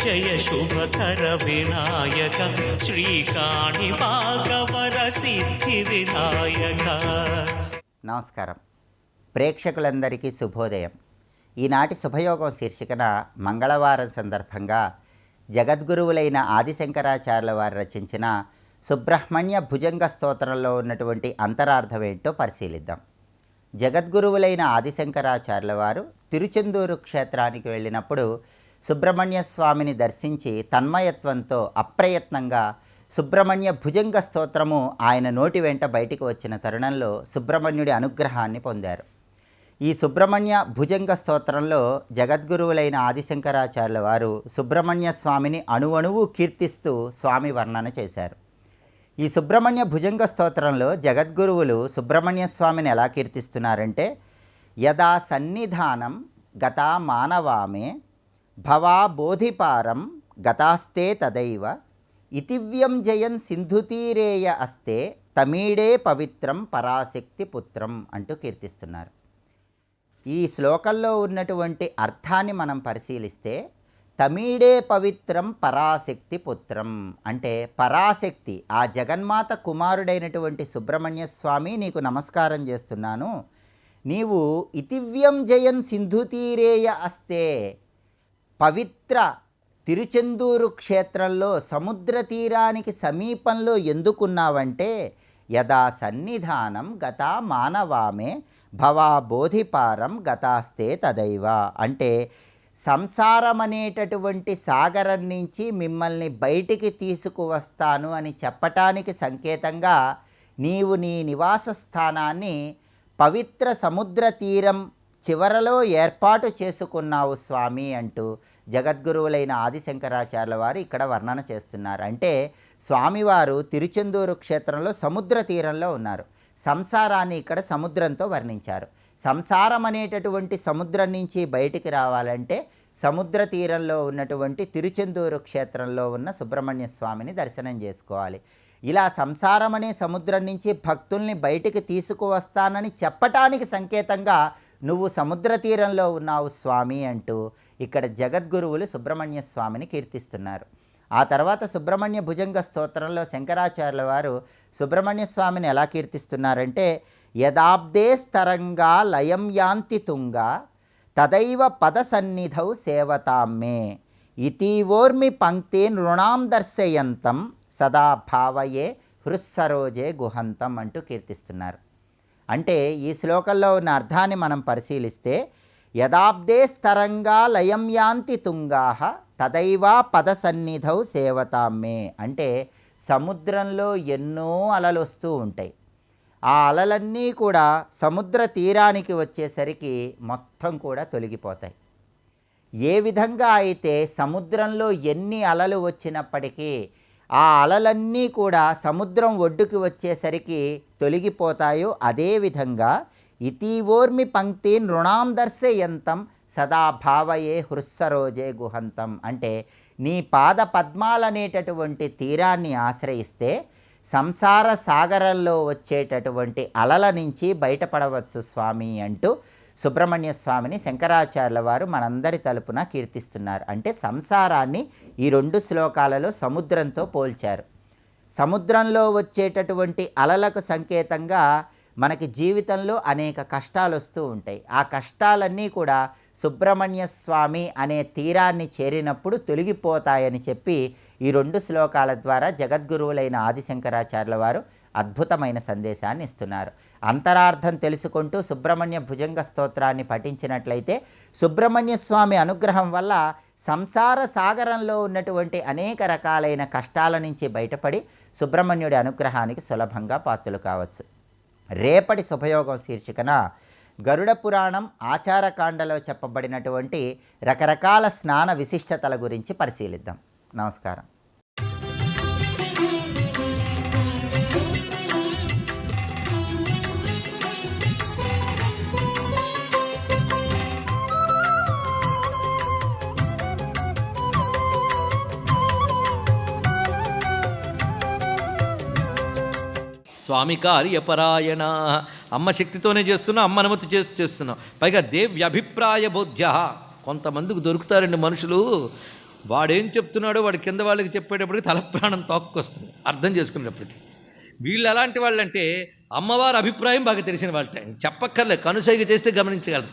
జయ శుభకర వినాయక శ్రీకాణి భాగవర సిద్ధి వినాయక. నమస్కారం. ప్రేక్షకులందరికీ శుభోదయం. ఈనాటి శుభయోగం శీర్షికన మంగళవారం సందర్భంగా జగద్గురువులైన ఆదిశంకరాచార్యుల వారు రచించిన సుబ్రహ్మణ్య భుజంగ స్తోత్రంలో ఉన్నటువంటి అంతరార్థం ఏంటో పరిశీలిద్దాం. జగద్గురువులైన ఆదిశంకరాచార్యుల వారు తిరుచెందూరు క్షేత్రానికి వెళ్ళినప్పుడు సుబ్రహ్మణ్య స్వామిని దర్శించి తన్మయత్వంతో అప్రయత్నంగా సుబ్రహ్మణ్య భుజంగ స్తోత్రము ఆయన నోటి వెంట బయటికి వచ్చిన తరుణంలో సుబ్రహ్మణ్యుడి అనుగ్రహాన్ని పొందారు. ఈ సుబ్రహ్మణ్య భుజంగ స్తోత్రంలో జగద్గురువులైన ఆదిశంకరాచార్యుల వారు సుబ్రహ్మణ్య స్వామిని అణువణువు కీర్తిస్తూ స్వామి వర్ణన చేశారు. ఈ సుబ్రహ్మణ్య భుజంగ స్తోత్రంలో జగద్గురువులు సుబ్రహ్మణ్య స్వామిని ఎలా కీర్తిస్తున్నారంటే, యదా సన్నిధానం గతా మానవామే భవా బోధిపారం గతాస్తే తదైవ ఇతివ్యం జయన్ సింధుతీరేయ అస్తే తమీడే పవిత్రం పరాశక్తి పుత్రం అంటూ కీర్తిస్తున్నారు. ఈ శ్లోకంలో ఉన్నటువంటి అర్థాన్ని మనం పరిశీలిస్తే, తమీడే పవిత్రం పరాశక్తి పుత్రం అంటే పరాశక్తి ఆ జగన్మాత కుమారుడైనటువంటి సుబ్రహ్మణ్య స్వామి నీకు నమస్కారం చేస్తున్నాను. నీవు ఇతివ్యం జయన్ సింధుతీరేయ అస్తే పవిత్ర తిరుచెందూరు క్షేత్రంలో సముద్ర తీరానికి సమీపంలో ఎందుకున్నావంటే, యదా సన్నిధానం గతా మానవామే భవా బోధిపారం గతాస్తే తదైవ అంటే సంసారం అనేటటువంటి సాగరం నుంచి మిమ్మల్ని బయటికి తీసుకువస్తాను అని చెప్పటానికి సంకేతంగా నీవు నీ నివాస స్థానాన్ని పవిత్ర సముద్ర తీరం చివరలో ఏర్పాటు చేసుకున్నావు స్వామి అంటూ జగద్గురువులైన ఆదిశంకరాచార్యుల వారు ఇక్కడ వర్ణన చేస్తున్నారు. అంటే స్వామివారు తిరుచెందూరు క్షేత్రంలో సముద్ర తీరంలో ఉన్నారు. సంసారాన్ని ఇక్కడ సముద్రంతో వర్ణించారు. సంసారం అనేటటువంటి సముద్రం నుంచి బయటికి రావాలంటే సముద్ర తీరంలో ఉన్నటువంటి తిరుచెందూరు క్షేత్రంలో ఉన్న సుబ్రహ్మణ్య స్వామిని దర్శనం చేసుకోవాలి. ఇలా సంసారం అనే సముద్రం నుంచి భక్తుల్ని బయటికి తీసుకువస్తానని చెప్పటానికి సంకేతంగా నువ్వు సముద్ర తీరంలో ఉన్నావు స్వామి అంటూ ఇక్కడ జగద్గురువులు సుబ్రహ్మణ్య స్వామిని కీర్తిస్తున్నారు. ఆ తర్వాత సుబ్రహ్మణ్య భుజంగ స్తోత్రంలో శంకరాచార్యుల వారు సుబ్రహ్మణ్య స్వామిని ఎలా కీర్తిస్తున్నారంటే, యదాబ్దే స్తరంగా లయం యాంతి తుంగా తదైవ పద సన్నిధౌ సేవతామ్మే ఇతీవోర్మి పంక్తి నృణాం దర్శయంతం సదా భావయే హృస్సరోజే గుహంతం అంటూ కీర్తిస్తున్నారు. అంటే ఈ శ్లోకంలో ఉన్న అర్థాన్ని మనం పరిశీలిస్తే, యదాబ్దే స్తరంగా లయం యాంతి తుంగాః తదైవా పద సన్నిధౌ సేవతామ్మే అంటే సముద్రంలో ఎన్నో అలలు వస్తూ ఉంటాయి. ఆ అలలన్నీ కూడా సముద్ర తీరానికి వచ్చేసరికి మొత్తం కూడా తొలగిపోతాయి. ఏ విధంగా అయితే సముద్రంలో ఎన్ని అలలు వచ్చినప్పటికీ ఆ అలలన్నీ కూడా సముద్రం ఒడ్డుకి వచ్చేసరికి తొలగిపోతాయో అదేవిధంగా ఇతీవోర్మి పంక్తి నృణాం దర్శయంతం సదా భావయే హృస్సరోజే గుహంతం అంటే నీ పాద పద్మాలనేటటువంటి తీరాన్ని ఆశ్రయిస్తే సంసార సాగరంలో వచ్చేటటువంటి అలల నుంచి బయటపడవచ్చు స్వామి అంటూ సుబ్రహ్మణ్య స్వామిని శంకరాచార్యుల వారు మనందరి తరపున కీర్తిస్తున్నారు. అంటే సంసారాన్ని ఈ రెండు శ్లోకాలలో సముద్రంతో పోల్చారు. సముద్రంలో వచ్చేటటువంటి అలలకు సంకేతంగా మనకి జీవితంలో అనేక కష్టాలు వస్తూ ఉంటాయి. ఆ కష్టాలన్నీ కూడా సుబ్రహ్మణ్య స్వామి అనే తీరాన్ని చేరినప్పుడు తొలగిపోతాయని చెప్పి ఈ రెండు శ్లోకాల ద్వారా జగద్గురువులైన ఆదిశంకరాచార్యుల వారు అద్భుతమైన సందేశాన్ని ఇస్తున్నారు. అంతరార్థం తెలుసుకుంటూ సుబ్రహ్మణ్య భుజంగ స్తోత్రాన్ని పఠించినట్లయితే సుబ్రహ్మణ్య స్వామి అనుగ్రహం వల్ల సంసార సాగరంలో ఉన్నటువంటి అనేక రకాలైన కష్టాల నుంచి బయటపడి సుబ్రహ్మణ్యుడి అనుగ్రహానికి సులభంగా పాత్రలు కావచ్చు. రేపటి శుభయోగం శీర్షికన గరుడ పురాణం ఆచారకాండలో చెప్పబడినటువంటి రకరకాల స్నాన విశిష్టతల గురించి పరిశీలిద్దాం. నమస్కారం. స్వామి కార్యపరాయణ. అమ్మ శక్తితోనే చేస్తున్నా, అమ్మ అనుమతి చేస్తున్నాం. పైగా దేవ్యభిప్రాయ బోధ్య. కొంతమందికి దొరుకుతారండి మనుషులు, వాడేం చెప్తున్నాడో వాడి కింద వాళ్ళకి చెప్పేటప్పటికి తల ప్రాణం తోక్కొస్తుంది అర్థం చేసుకునేటప్పటికి. వీళ్ళు ఎలాంటి వాళ్ళంటే అమ్మవారి అభిప్రాయం బాగా తెలిసిన వాళ్ళ చెప్పక్కర్లే, కనుసైగ చేస్తే గమనించగలరు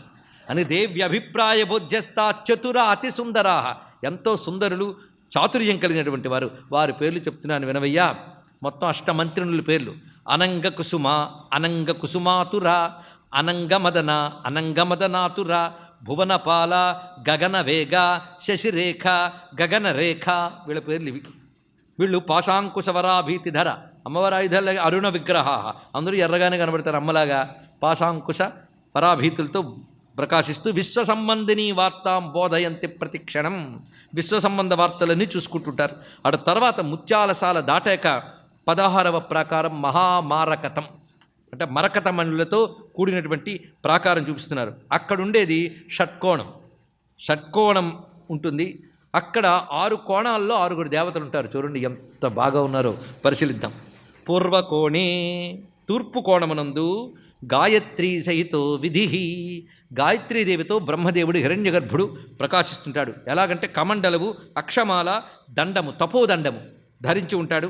అని. దేవ్య అభిప్రాయ బోధ్యస్థా చతుర అతి సుందరా, ఎంతో సుందరులు, చాతుర్యం కలిగినటువంటి వారు. వారి పేర్లు చెప్తున్నాను వినవయ్యా. మొత్తం అష్టమంత్రినుల పేర్లు: అనంగ కుసుమ, అనంగ కుసుమాతుర, అనంగమదన, అనంగమదనాతుర, భువనపాల, గగనవేగ, శశిరేఖ, గగనరేఖ. వీళ్ళ పేర్లు ఇవి. వీళ్ళు పాశాంకుశవరాభీతిధర, అమ్మవారి ఆయుధాల అరుణ విగ్రహ. అందరూ ఎర్రగానే కనబడతారు అమ్మలాగా. పాశాంకుశ పరాభీతులతో ప్రకాశిస్తూ విశ్వ సంబంధిని వార్తాం బోధయంతి ప్రతిక్షణం, విశ్వ సంబంధ వార్తలన్నీ చూసుకుంటుంటారు. అటు తర్వాత ముత్యాలసాల దాటాక 16వ ప్రాకారం మహామారకతం, అంటే మరకత మణులతో కూడినటువంటి ప్రాకారం చూపిస్తున్నారు. అక్కడుండేది షట్కోణం. షట్కోణం ఉంటుంది. అక్కడ 6 కోణాల్లో 6 దేవతలు ఉంటారు. చూడండి ఎంత బాగా ఉన్నారో పరిశీలిద్దాం. పూర్వకోణే, తూర్పు కోణమునందు గాయత్రీ సహితో విధి, గాయత్రీదేవితో బ్రహ్మదేవుడు హిరణ్యగర్భుడు ప్రకాశిస్తుంటాడు. ఎలాగంటే కమండలవు, అక్షమాల, దండము, తపోదండము ధరించి ఉంటాడు.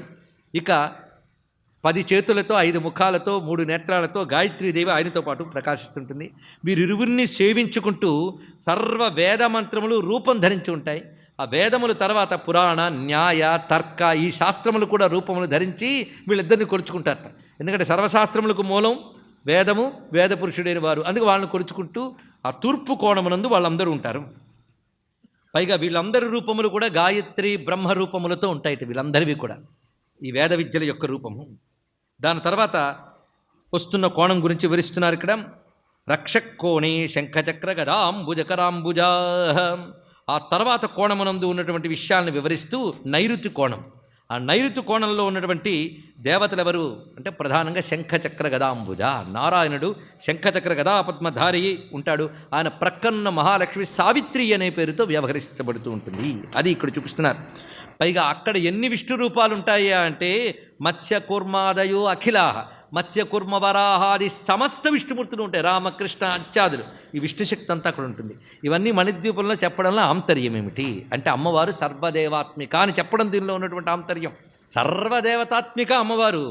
ఇక 10 చేతులతో 5 ముఖాలతో 3 నేత్రాలతో గాయత్రీదేవి ఆయనతో పాటు ప్రకాశిస్తుంటుంది. వీరిరువురిని సేవించుకుంటూ సర్వ వేదమంత్రములు రూపం ధరించి ఉంటాయి. ఆ వేదముల తర్వాత పురాణ, న్యాయ, తర్క, ఈ శాస్త్రములు కూడా రూపములు ధరించి వీళ్ళిద్దరిని కొలుచుకుంటారట. ఎందుకంటే సర్వశాస్త్రములకు మూలం వేదము, వేద పురుషుడైన వారు. అందుకు వాళ్ళని కొలుచుకుంటూ ఆ తూర్పు కోణమునందు వాళ్ళందరూ ఉంటారు. పైగా వీళ్ళందరి రూపములు కూడా గాయత్రి బ్రహ్మ రూపములతో ఉంటాయి. వీళ్ళందరివి కూడా ఈ వేద విద్యల యొక్క రూపము. దాని తర్వాత వస్తున్న కోణం గురించి వివరిస్తున్నారు ఇక్కడ. రక్షకోణే శంఖచక్ర గదాంబుజకరాంబుజ. ఆ తర్వాత కోణమునందు ఉన్నటువంటి విషయాలను వివరిస్తూ నైరుతి కోణం. ఆ నైరుతి కోణంలో ఉన్నటువంటి దేవతలు ఎవరు అంటే ప్రధానంగా శంఖచక్ర గదాంబుజ. నారాయణుడు శంఖచక్ర గదాపద్మధారి ఉంటాడు. ఆయన ప్రక్కన్న మహాలక్ష్మి సావిత్రి అనే పేరుతో వ్యవహరిస్తబడుతూ ఉంటుంది. అది ఇక్కడ చూపిస్తున్నారు. పైగా అక్కడ ఎన్ని విష్ణు రూపాలు ఉంటాయి అంటే మత్స్య కూర్మాదయో అఖిలాహ, మత్స్య కూర్మ వరాహాది సమస్త విష్ణుమూర్తులు ఉంటాయి. రామకృష్ణ అత్యాదులు, ఈ విష్ణుశక్తి అంతా అక్కడ ఉంటుంది. ఇవన్నీ మణిద్వీపంలో చెప్పడంలో ఆంతర్యం ఏమిటి అంటే అమ్మవారు సర్వదేవాత్మిక అని చెప్పడం దీనిలో ఉన్నటువంటి ఆంతర్యం. సర్వదేవతాత్మిక అమ్మవారు.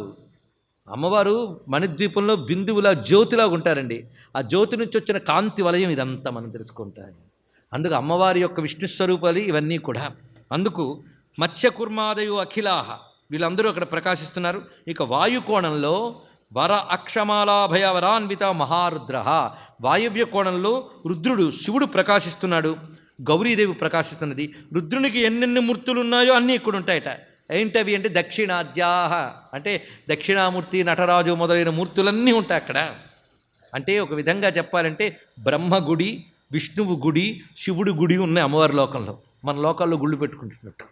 అమ్మవారు మణిద్వీపంలో బిందువులా జ్యోతిలాగా ఉంటారండి. ఆ జ్యోతి నుంచి వచ్చిన కాంతి వలయం ఇదంతా మనం తెలుసుకుంటాం. అందుకు అమ్మవారి యొక్క విష్ణు స్వరూపాలు ఇవన్నీ కూడా. అందుకు మత్స్యకుర్మాదయు అఖిలాహ వీళ్ళందరూ అక్కడ ప్రకాశిస్తున్నారు. ఇక వాయుకోణంలో వర అక్షమాలాభయ వరాన్విత మహారుద్ర, వాయవ్య కోణంలో రుద్రుడు శివుడు ప్రకాశిస్తున్నాడు. గౌరీదేవి ప్రకాశిస్తున్నది. రుద్రునికి ఎన్నెన్ని మూర్తులు ఉన్నాయో అన్నీ ఇక్కడ ఉంటాయట. ఏంటవి అంటే దక్షిణాద్యాహ, అంటే దక్షిణామూర్తి, నటరాజు మొదలైన మూర్తులన్నీ ఉంటాయి అక్కడ. అంటే ఒక విధంగా చెప్పాలంటే బ్రహ్మగుడి, విష్ణువు గుడి, శివుడు గుడి ఉన్నాయి అమ్మవారి లోకంలో. మన లోకాల్లో గుళ్ళు పెట్టుకుంటున్నట్టు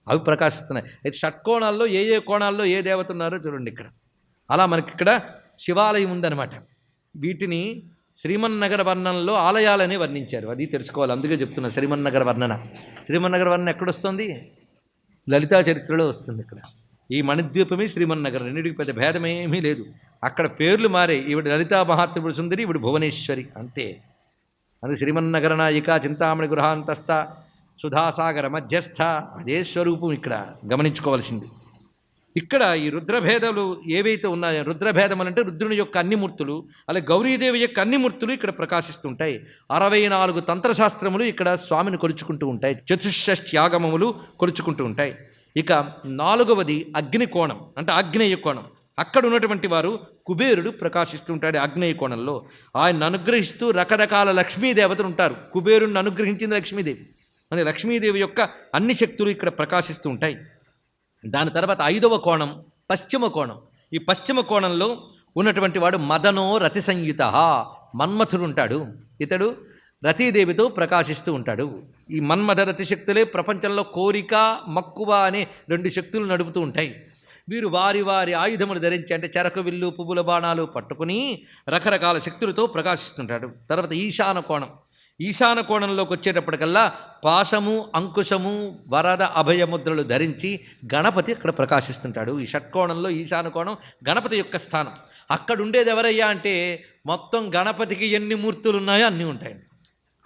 అవి ప్రకాశిస్తున్నాయి. అయితే షట్కోణాల్లో ఏ ఏ కోణాల్లో ఏ దేవత ఉన్నారో చూడండి ఇక్కడ. అలా మనకి ఇక్కడ శివాలయం ఉందన్నమాట. వీటిని శ్రీమన్నగర వర్ణనలో ఆలయాలని వర్ణించారు. అది తెలుసుకోవాలి. అందుకే చెప్తున్నా శ్రీమన్నగర వర్ణన. శ్రీమన్నగర వర్ణన ఎక్కడొస్తుంది? లలితా చరిత్రలో వస్తుంది. ఇక్కడ ఈ మణిద్వీపమే శ్రీమన్నగరం, రెండింటికి పెద్ద భేదమేమీ లేదు. అక్కడ పేర్లు మారే. ఈవిడ లలితా మహాత్రిపుర సుందరి, ఈవిడ భువనేశ్వరి, అంతే. అందుకే శ్రీమన్నగర నాయిక, చింతామణి గృహాంతస్థ, సుధాసాగర మధ్యస్థ, అదే స్వరూపం ఇక్కడ గమనించుకోవాల్సింది. ఇక్కడ ఈ రుద్రభేదాలు ఏవైతే ఉన్నాయో, రుద్రభేదం అంటే రుద్రుని యొక్క అన్ని మూర్తులు, అలాగే గౌరీదేవి యొక్క అన్ని మూర్తులు ఇక్కడ ప్రకాశిస్తుంటాయి. 64 తంత్రశాస్త్రములు ఇక్కడ స్వామిని కొలుచుకుంటూ ఉంటాయి. చతుషష్ట్యాగమములు కొలుచుకుంటూ ఉంటాయి. ఇక 4వది అగ్నికోణం, అంటే ఆగ్నేయ కోణం. అక్కడ ఉన్నటువంటి వారు కుబేరుడు ప్రకాశిస్తుంటాడు ఆగ్నేయ కోణంలో. ఆయన్ని అనుగ్రహిస్తూ రకరకాల లక్ష్మీదేవతలు ఉంటారు. కుబేరుడిని అనుగ్రహించింది లక్ష్మీదేవి. అని లక్ష్మీదేవి యొక్క అన్ని శక్తులు ఇక్కడ ప్రకాశిస్తూ ఉంటాయి. దాని తర్వాత 5వ కోణం పశ్చిమ కోణం. ఈ పశ్చిమ కోణంలో ఉన్నటువంటి వాడు మదనో రతి సంయుత, మన్మథుడు ఉంటాడు. ఇతడు రతీదేవితో ప్రకాశిస్తూ ఉంటాడు. ఈ మన్మథ రతి శక్తులే ప్రపంచంలో కోరిక, మక్కువ అనే 2 శక్తులు నడుపుతూ ఉంటాయి. వీరు వారి వారి ఆయుధములు ధరించి, అంటే చెరకు, విల్లు, పువ్వుల బాణాలు పట్టుకుని రకరకాల శక్తులతో ప్రకాశిస్తుంటాడు. తర్వాత ఈశాన కోణం. ఈశాన కోణంలోకి వచ్చేటప్పటికల్లా పాశము, అంకుశము, వరద, అభయముద్రలు ధరించి గణపతి అక్కడ ప్రకాశిస్తుంటాడు. ఈ షట్కోణంలో ఈశాన కోణం గణపతి యొక్క స్థానం. అక్కడ ఉండేది ఎవరయ్యా అంటే మొత్తం గణపతికి ఎన్ని మూర్తులు ఉన్నాయో అన్నీ ఉంటాయండి.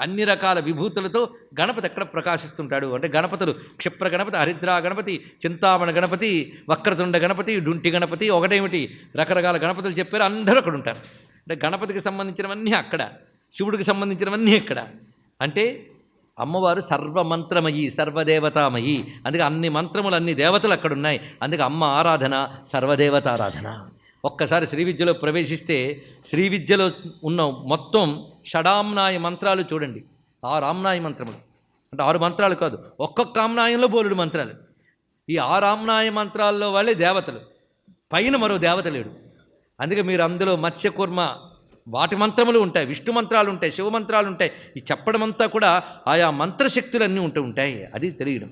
అన్ని రకాల విభూతులతో గణపతి ఎక్కడ ప్రకాశిస్తుంటాడు అంటే గణపతులు క్షిప్ర గణపతి, హరిద్రా గణపతి, చింతామణ గణపతి, వక్రతుండ గణపతి, డుంటి గణపతి, ఒకటేమిటి రకరకాల గణపతులు చెప్పారు. అందరూ అక్కడ ఉంటారు. అంటే గణపతికి సంబంధించినవన్నీ అక్కడ, శివుడికి సంబంధించినవన్నీ ఇక్కడ. అంటే అమ్మవారు సర్వమంత్రమయి, సర్వదేవతామయి. అందుకే అన్ని మంత్రములు, అన్ని దేవతలు అక్కడ ఉన్నాయి. అందుకే అమ్మ ఆరాధన సర్వదేవతారాధన. ఒక్కసారి శ్రీ విద్యలో ప్రవేశిస్తే శ్రీ విద్యలో ఉన్న మొత్తం షడామ్నాయ మంత్రాలు చూడండి. 6 ఆమ్నాయ మంత్రములు. అంటే 6 మంత్రాలు కాదు, ఒక్కొక్క ఆమ్నాయంలో బోలుడు మంత్రాలు. ఈ 6 ఆమ్నాయ మంత్రాల్లో వాళ్ళే దేవతలు, పైన మరో దేవత లేడు. అందుకే మీరు అందులో మత్స్యకూర్మ వాటి మంత్రములు ఉంటాయి, విష్ణు మంత్రాలు ఉంటాయి, శివ మంత్రాలు ఉంటాయి. ఈ చెప్పడం అంతా కూడా ఆయా మంత్రశక్తులన్నీ ఉంటాయి. అది తెలియడం.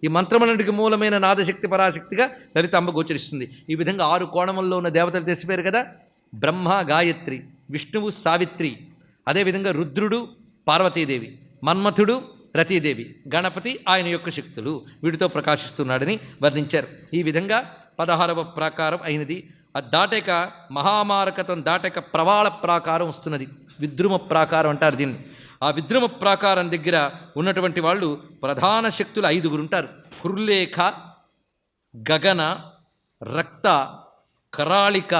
ఈ మంత్రములన్నిటికి మూలమైన నాదశక్తి పరాశక్తిగా లలితాంబ గోచరిస్తుంది. ఈ విధంగా 6 కోణముల్లో ఉన్న దేవతలు తెలిసిపోయారు కదా. బ్రహ్మ గాయత్రి, విష్ణువు సావిత్రి, అదేవిధంగా రుద్రుడు పార్వతీదేవి, మన్మథుడు రతీదేవి, గణపతి ఆయన యొక్క శక్తులు వీటితో ప్రకాశిస్తున్నాడని వర్ణించారు. ఈ విధంగా 16వ ప్రాకారం అయినది. అది దాటాక మహామారకతం దాటాక ప్రవాళ ప్రాకారం వస్తున్నది. విద్రుమ ప్రాకారం అంటారు దీన్ని. ఆ విద్రుమ ప్రాకారం దగ్గర ఉన్నటువంటి వాళ్ళు ప్రధాన శక్తులు 5 ఉంటారు. హృల్లేఖ, గగన, రక్త, కరాళిక,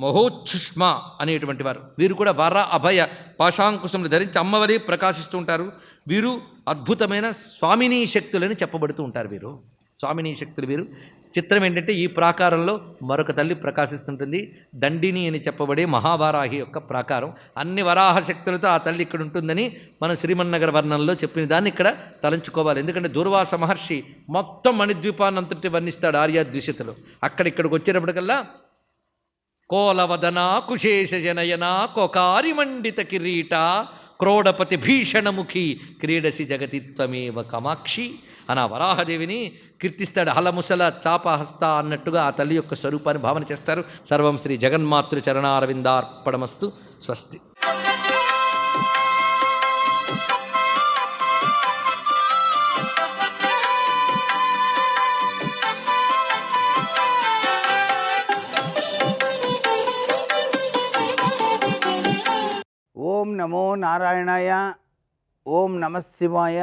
మహోచ్ఛుష్మ అనేటువంటి వారు. వీరు కూడా వర అభయ పాశాంకుశములు ధరించి అమ్మవలే ప్రకాశిస్తూ ఉంటారు. వీరు అద్భుతమైన స్వామినీ శక్తులని చెప్పబడుతూ ఉంటారు. వీరు స్వామినీ శక్తులు. వీరు చిత్రం ఏంటంటే ఈ ప్రాకారంలో మరొక తల్లి ప్రకాశిస్తుంటుంది. దండిని అని చెప్పబడే మహావారాహి యొక్క ప్రాకారం. అన్ని వరాహ శక్తులతో ఆ తల్లి ఇక్కడ ఉంటుందని మనం శ్రీమన్నగర వర్ణనలో చెప్పిన దాన్ని ఇక్కడ తలంచుకోవాలి. ఎందుకంటే దుర్వాస మహర్షి మొత్తం మణిద్వీపాన్నంతటి వర్ణిస్తాడు ఆర్యాద్విషతలో. అక్కడిక్కడికి వచ్చేటప్పటికల్లా కోలవదన కుశేష జనయన కొకారి మండిత కిరీట క్రోడపతి భీషణముఖి క్రీడసి జగతిత్వమేవ కమాక్షి అని ఆ వరాహదేవిని కీర్తిస్తాడు. హలముసల చాపహస్త అన్నట్టుగా ఆ తల్లి యొక్క స్వరూపాన్ని భావన చేస్తారు. సర్వం శ్రీ జగన్మాతృ చరణారవిందార్పణమస్తు. స్వస్తి. ఓం నమో నారాయణాయ. ఓం నమః శివాయ.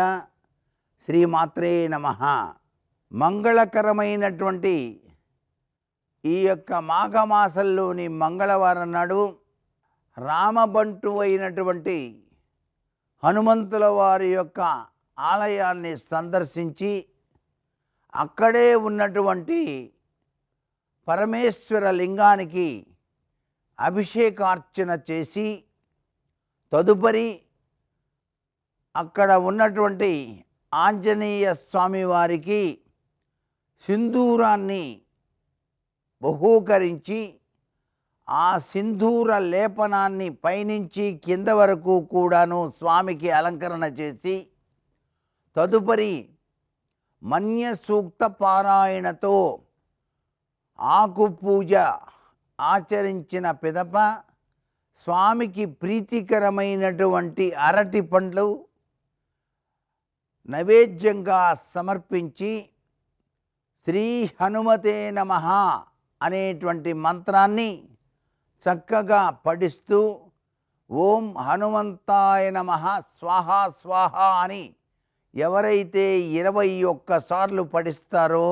శ్రీమాత్రే నమః. మంగళకరమైనటువంటి ఈ యొక్క మాఘమాసంలోని మంగళవారం నాడు రామబంటు అయినటువంటి హనుమంతుల వారి యొక్క ఆలయాన్ని సందర్శించి అక్కడే ఉన్నటువంటి పరమేశ్వర లింగానికి అభిషేకార్చన చేసి తదుపరి అక్కడ ఉన్నటువంటి ఆంజనేయ స్వామి వారికి సింధూరాన్ని బహూకరించి ఆ సింధూర లేపనాన్ని పైనుంచి కింద వరకు కూడాను స్వామికి అలంకరణ చేసి తదుపరి మన్య సూక్త పారాయణతో ఆకు పూజ ఆచరించిన పిదప స్వామికి ప్రీతికరమైనటువంటి అరటి పండ్లు నైవేద్యంగా సమర్పించి శ్రీ హనుమతే నమః అనేటువంటి మంత్రాన్ని చక్కగా పఠిస్తూ ఓం హనుమంతాయ నమః స్వాహ స్వాహ అని ఎవరైతే 21 సార్లు పఠిస్తారో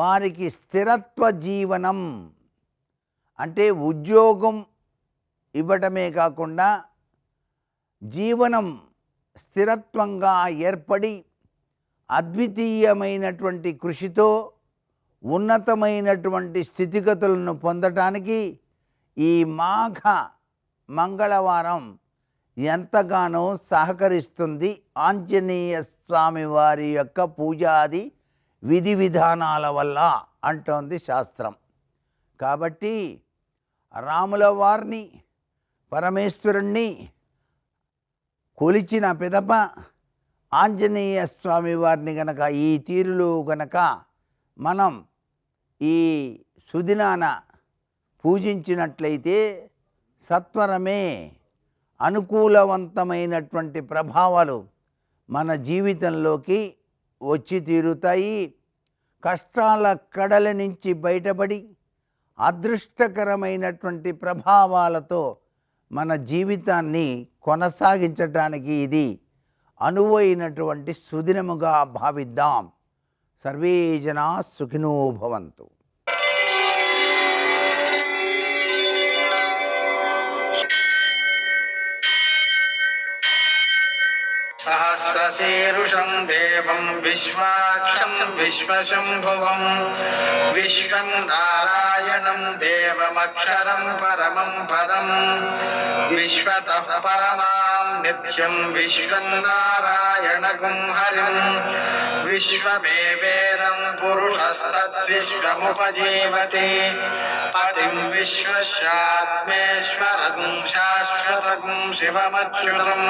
వారికి స్థిరత్వ జీవనం అంటే ఉద్యోగం ఇవ్వటమే కాకుండా జీవనం స్థిరత్వంగా ఏర్పడి అద్వితీయమైనటువంటి కృషితో ఉన్నతమైనటువంటి స్థితిగతులను పొందటానికి ఈ మాఘ మంగళవారం ఎంతగానో సహకరిస్తుంది. ఆంజనేయ స్వామి వారి యొక్క పూజాది విధి విధానాల వల్ల అంటోంది శాస్త్రం. కాబట్టి రాముల వారిని పరమేశ్వరుణ్ణి కొలిచిన పిదప ఆంజనేయ స్వామి వారిని గనక ఈ తీరులో గనక మనం ఈ సుదినాన పూజించినట్లయితే సత్వరమే అనుకూలవంతమైనటువంటి ప్రభావాలు మన జీవితంలోకి వచ్చి తీరుతాయి. కష్టాల కడల నుంచి బయటపడి అదృష్టకరమైనటువంటి ప్రభావాలతో మన జీవితాన్ని కొనసాగించటానికి ఇది అనువైనటువంటి సుదినముగా భావిద్దాం. సర్వే జనా సుఖినో భవంతు. సహస్రశీరుషం దేవం విశ్వాక్షం విశ్వశంభువం విశ్వం నారాయణం దేవమక్షరం పరమం పదం విశ్వతః పరమాం నిత్యం విశ్వం నారాయణగుం హరిం విశ్వమేవేదం పురుషస్తద్విశ్వముపజీవతి పతిం విశ్వస్యాత్మేశ్వరం శాశ్వతం శివమచ్యుతం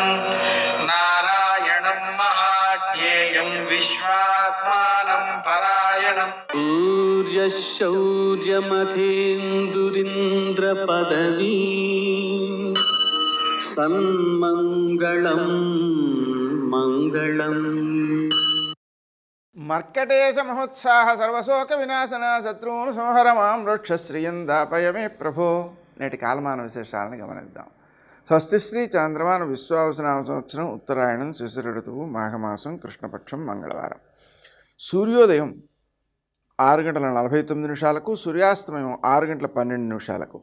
నారాయణం మహాజ్ఞేయం విశ్వాత్మానం పరాయణం. సూర్యశౌర్యమథేందురింద్రపదవీ సన్మంగళం మంగళం. మర్కటేశ మహోత్సాహ సర్వశోక వినాశన శత్రువును సంహర మాం రక్షశ్రియం దాపయమే ప్రభో. నేటి కాలమాన విశేషాలను గమనిద్దాం. స్వస్తి శ్రీ చాంద్రమాన విశ్వావసనామ సంవత్సరం ఉత్తరాయణం శిశిర ఋతువు మాఘమాసం కృష్ణపక్షం మంగళవారం. సూర్యోదయం 6:49 సూర్యాస్తమయం 6:12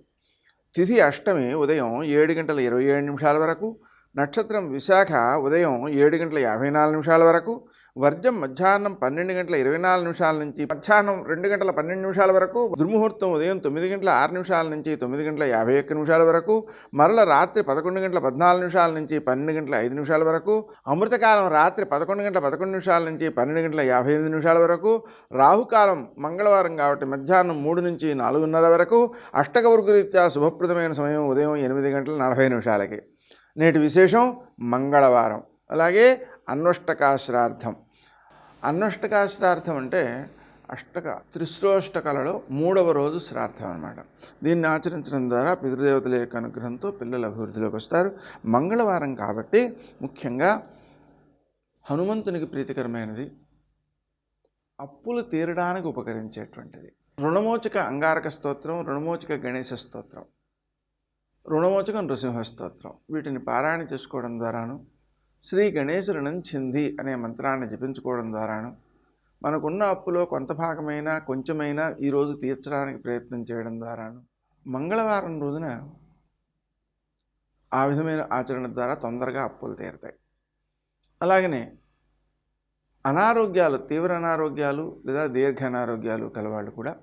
తిథి అష్టమి ఉదయం 7:27 వరకు, నక్షత్రం విశాఖ ఉదయం 7:54 వరకు, వర్జం మధ్యాహ్నం 12:24 నుంచి మధ్యాహ్నం 2:12 వరకు, దుర్ముహూర్తం ఉదయం 9:06 నుంచి 9:51 వరకు, మరల రాత్రి 11:14 నుంచి 12:05 వరకు, అమృతకాలం రాత్రి 11:11 నుంచి 12:58 వరకు, రాహుకాలం మంగళవారం కాబట్టి మధ్యాహ్నం 3 నుంచి 4:30 వరకు, అష్టకవర్గరీత్యా శుభప్రదమైన సమయం ఉదయం 8:40. నేటి విశేషం మంగళవారం. అలాగే అన్వష్టకాశ్రార్థం. అన్వష్టకాశ్రార్థం అంటే త్రిశ్రోష్టకాలలో 3వ రోజు శ్రార్థం అన్నమాట. దీన్ని ఆచరించడం ద్వారా పితృదేవతల యొక్క అనుగ్రహంతో పిల్లల అభివృద్ధిలోకి వస్తారు. మంగళవారం కాబట్టి ముఖ్యంగా హనుమంతునికి ప్రీతికరమైనది, అప్పులు తీరడానికి ఉపకరించేటువంటిది రుణమోచక అంగారక స్తోత్రం, రుణమోచక గణేశ స్తోత్రం, రుణమోచక నృసింహ స్తోత్రం. వీటిని పారాయణ చేసుకోవడం ద్వారాను, శ్రీ గణేశ రుణం చింది అనే మంత్రాన్ని జపించుకోవడం ద్వారాను, మనకున్న అప్పులో కొంత భాగమైనా కొంచెమైనా ఈరోజు తీర్చడానికి ప్రయత్నం చేయడం ద్వారాను, మంగళవారం రోజున ఆ విధమైన ఆచరణ ద్వారా తొందరగా అప్పులు తీరుతాయి. అలాగనే అనారోగ్యాలు, తీవ్ర అనారోగ్యాలు లేదా దీర్ఘ అనారోగ్యాలు కలవాళ్ళు కూడా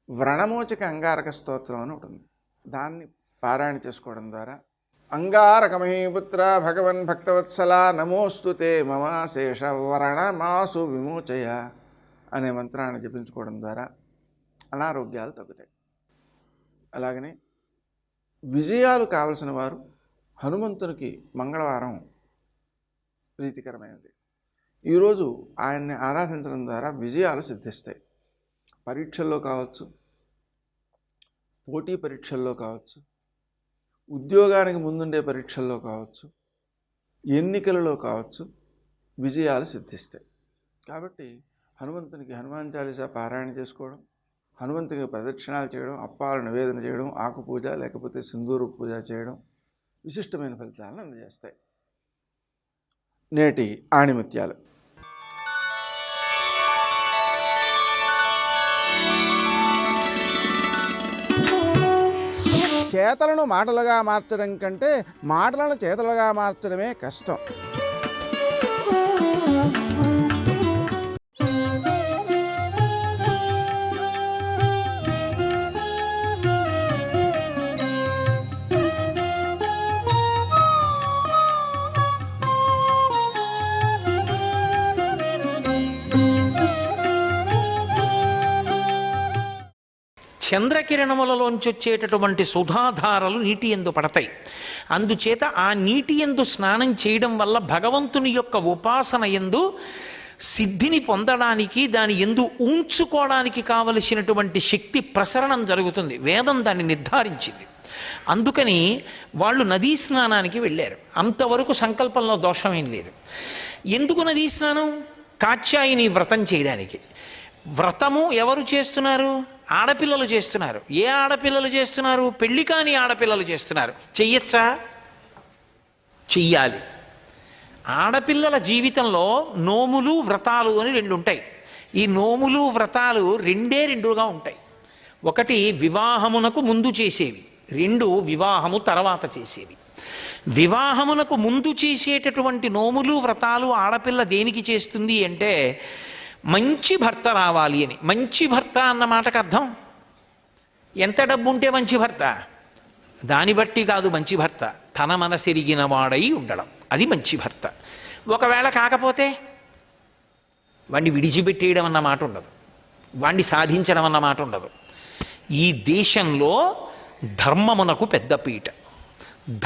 వ్రణమోచక అంగారక స్తోత్రం అని ఉంటుంది. దాన్ని పారాయణ చేసుకోవడం ద్వారా అంగారకమహీపుత్ర భగవన్ భక్తవత్సల నమోస్తుతే మమ శేష వ్రణమాసు విమోచయ అనే మంత్రాన్ని జపించుకోవడం ద్వారా అనారోగ్యాలు తగ్గుతాయి. అలాగనే విజయాలు కావలసిన వారు హనుమంతునికి మంగళవారం ప్రీతికరమైనది. ఈరోజు ఆయన్ని ఆరాధించడం ద్వారా విజయాలు సిద్ధిస్తాయి. పరీక్షల్లో కావచ్చు, పోటీ పరీక్షల్లో కావచ్చు, ఉద్యోగానికి ముందుండే పరీక్షల్లో కావచ్చు, ఎన్నికలలో కావచ్చు, విజయాలు సిద్ధిస్తాయి. కాబట్టి హనుమంతునికి హనుమాన్ చాలీసా పారాయణ చేసుకోవడం, హనుమంతునికి ప్రదక్షిణాలు చేయడం, అప్పాలు నివేదన చేయడం, ఆకు పూజ లేకపోతే సింధూరు పూజ చేయడం విశిష్టమైన ఫలితాలను అందజేస్తాయి. నేటి ఆణిముత్యాలు. చేతలను మాటలుగా మార్చడం కంటే మాటలను చేతలుగా మార్చడమే కష్టం. చంద్రకిరణములలోంచి వచ్చేటటువంటి సుధాధారలు నీటి యందు పడతాయి. అందుచేత ఆ నీటి యందు స్నానం చేయడం వల్ల భగవంతుని యొక్క ఉపాసన యందు సిద్ధిని పొందడానికి, దాని యందు ఉంచుకోవడానికి కావలసినటువంటి శక్తి ప్రసరణం జరుగుతుంది. వేదం దాన్ని నిర్ధారించింది. అందుకని వాళ్ళు నదీ స్నానానికి వెళ్ళారు. అంతవరకు సంకల్పంలో దోషమేం లేదు. ఎందుకు నదీ స్నానం? కాత్యాయని వ్రతం చేయడానికి. వ్రతము ఎవరు చేస్తున్నారు? ఆడపిల్లలు చేస్తున్నారు. ఏ ఆడపిల్లలు చేస్తున్నారు? పెళ్లి కాని ఆడపిల్లలు చేస్తున్నారు. చెయ్యొచ్చా? చెయ్యాలి. ఆడపిల్లల జీవితంలో నోములు వ్రతాలు అని రెండు ఉంటాయి. ఈ నోములు వ్రతాలు రెండుగా ఉంటాయి. ఒకటి వివాహమునకు ముందు చేసేవి, రెండు వివాహము తర్వాత చేసేవి. వివాహమునకు ముందు చేసేటటువంటి నోములు వ్రతాలు ఆడపిల్ల దేనికి చేస్తుంది అంటే మంచి భర్త రావాలి అని. మంచి భర్త అన్న మాటకు అర్థం ఎంత డబ్బు ఉంటే మంచి భర్త, దాన్ని బట్టి కాదు మంచి భర్త, తన మనసెరిగిన వాడై ఉండడం, అది మంచి భర్త. ఒకవేళ కాకపోతే వాడిని విడిచిపెట్టేయడం అన్న మాట ఉండదు, వాడిని సాధించడం అన్న మాట ఉండదు. ఈ దేశంలో ధర్మమునకు పెద్ద పీట.